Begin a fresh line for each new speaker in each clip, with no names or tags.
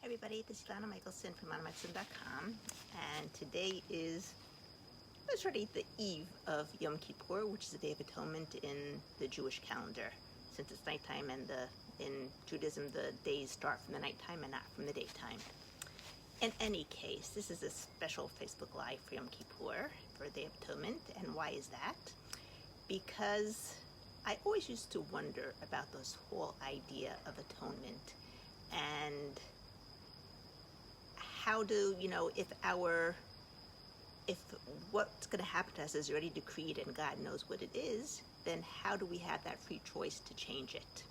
everybody, this is Lana Michelson from LanaMichelson.com, and today is literally the eve of Yom Kippur, which is the Day of Atonement in the Jewish calendar. Since it's nighttime and in Judaism the days start from the nighttime and not from the daytime. In any case, this is a special Facebook Live for Yom Kippur, for Day of Atonement, and why is that? Because I always used to wonder about this whole idea of atonement and how do, if what's going to happen to us is already decreed and God knows what it is, then how do we have that free choice to change it?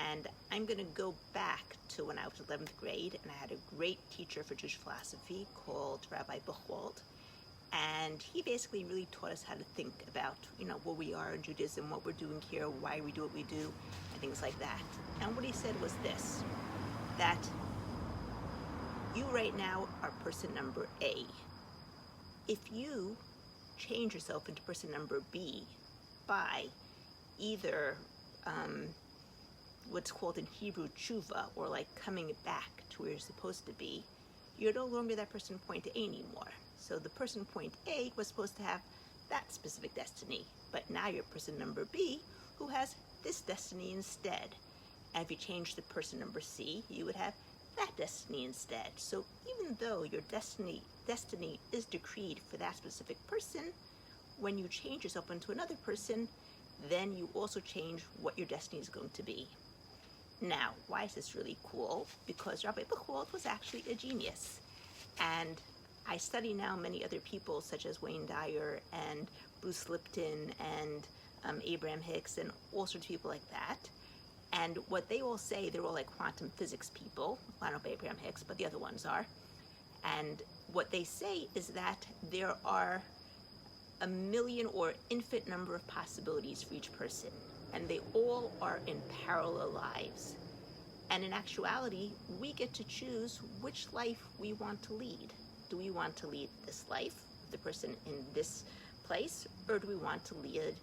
And I'm going to go back to when I was 11th grade, and I had a great teacher for Jewish philosophy called Rabbi Buchwald, and he basically really taught us how to think about, where we are in Judaism, what we're doing here, why we do what we do, and things like that. And what he said was this, that you right now are person number A. If you change yourself into person number B by either what's called in Hebrew tshuva, or like coming back to where you're supposed to be, you're no longer that person point A anymore. So the person point A was supposed to have that specific destiny, but now you're person number B who has this destiny instead. And if you change to person number C, you would have that destiny instead. So even though your destiny is decreed for that specific person, when you change yourself into another person, then you also change what your destiny is going to be. Now, why is this really cool? Because Rabbi Buchwald was actually a genius. And I study now many other people such as Wayne Dyer and Bruce Lipton and Abraham Hicks and all sorts of people like that. And what they all say, they're all like quantum physics people. I don't know if Abraham Hicks, but the other ones are. And what they say is that there are a million or infinite number of possibilities for each person. And they all are in parallel lives. And in actuality, we get to choose which life we want to lead. Do we want to lead this life, the person in this place, or do we want to lead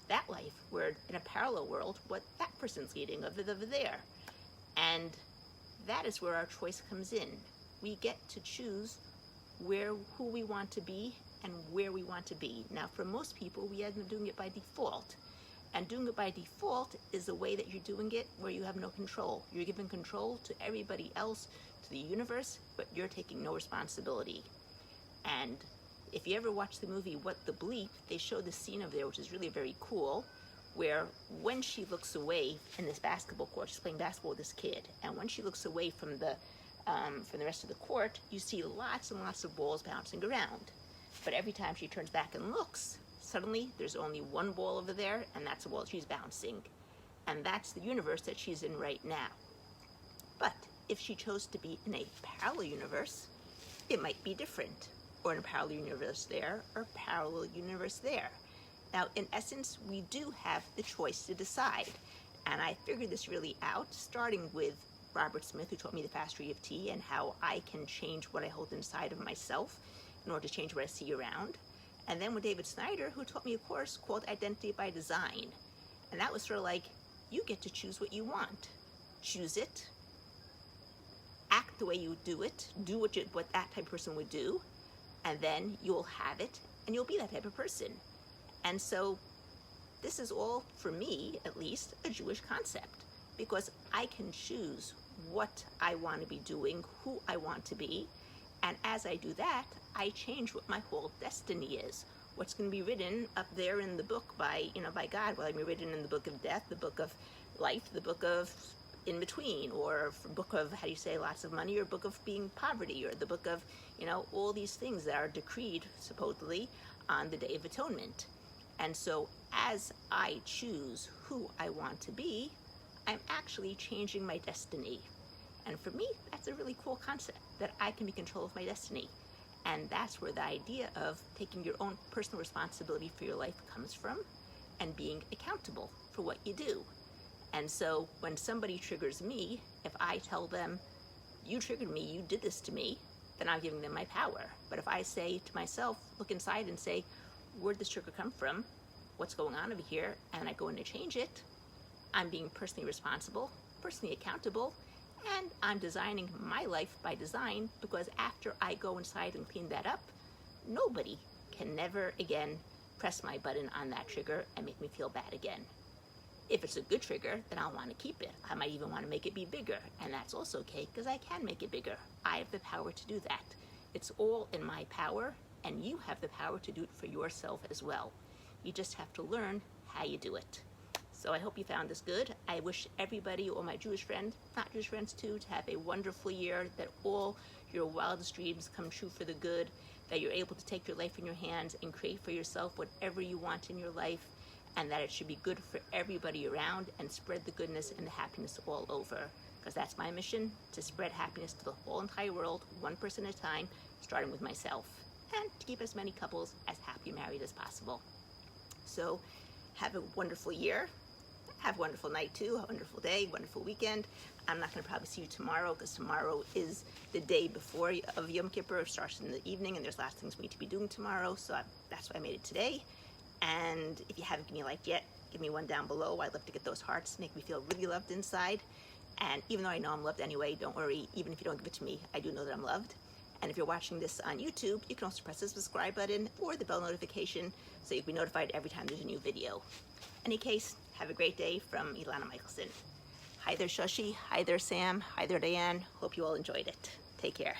that life where in a parallel world, what that person's leading over there? And that is where our choice comes in. We get to choose who we want to be and where we want to be. Now, for most people, we end up doing it by default. And doing it by default is the way that you're doing it where you have no control. You're giving control to everybody else, to the universe, but you're taking no responsibility. And if you ever watch the movie What the Bleep, they show the scene over there, which is really very cool, where when she looks away in this basketball court, she's playing basketball with this kid, and when she looks away from the rest of the court, you see lots and lots of balls bouncing around. But every time she turns back and looks, suddenly there's only one ball over there, and that's the ball she's bouncing. And that's the universe that she's in right now. But if she chose to be in a parallel universe, it might be different. Or in a parallel universe there, or a parallel universe there. Now, in essence, we do have the choice to decide. And I figured this really out, starting with Robert Smith, who taught me the fast EFT, and how I can change what I hold inside of myself in order to change what I see around. And then with David Snyder, who taught me a course called Identity by Design. And that was sort of like, you get to choose what you want. Choose it, act the way you do it, do what that type of person would do, and then you'll have it, and you'll be that type of person. And so this is all, for me at least, a Jewish concept, because I can choose what I want to be doing, who I want to be, and as I do that, I change what my whole destiny is. What's going to be written up there in the book by God, will be written in the book of death, the book of life, the book of in between, or book of, lots of money, or book of being poverty, or the book of, all these things that are decreed, supposedly, on the Day of Atonement. And so as I choose who I want to be, I'm actually changing my destiny. And for me, that's a really cool concept, that I can be in control of my destiny. And that's where the idea of taking your own personal responsibility for your life comes from, and being accountable for what you do. And so when somebody triggers me, if I tell them, you triggered me, you did this to me, then I'm giving them my power. But if I say to myself, look inside and say, where'd this trigger come from? What's going on over here? And I go in to change it, I'm being personally responsible, personally accountable, And I'm designing my life by design, because after I go inside and clean that up, nobody can never again press my button on that trigger and make me feel bad again. If it's a good trigger, then I'll want to keep it. I might even want to make it be bigger, and that's also okay, because I can make it bigger. I have the power to do that. It's all in my power, and you have the power to do it for yourself as well. You just have to learn how you do it. So I hope you found this good. I wish everybody, all my Jewish friends, not Jewish friends too, to have a wonderful year, that all your wildest dreams come true for the good, that you're able to take your life in your hands and create for yourself whatever you want in your life, and that it should be good for everybody around, and spread the goodness and the happiness all over. Because that's my mission, to spread happiness to the whole entire world, one person at a time, starting with myself, and to keep as many couples as happy married as possible. So have a wonderful year. Have a wonderful night too, a wonderful day, wonderful weekend. I'm not going to probably see you tomorrow, because tomorrow is the day before of Yom Kippur. It starts in the evening, and there's lots of things we need to be doing tomorrow, so that's why I made it today. And if you haven't given me a like yet, give me one down below. I'd love to get those hearts, make me feel really loved inside. And even though I know I'm loved anyway, don't worry, even if you don't give it to me, I do know that I'm loved. And if you're watching this on YouTube, you can also press the subscribe button or the bell notification so you'll be notified every time there's a new video. In any case, have a great day from Ilana Michelson. Hi there, Shoshi. Hi there, Sam. Hi there, Diane. Hope you all enjoyed it. Take care.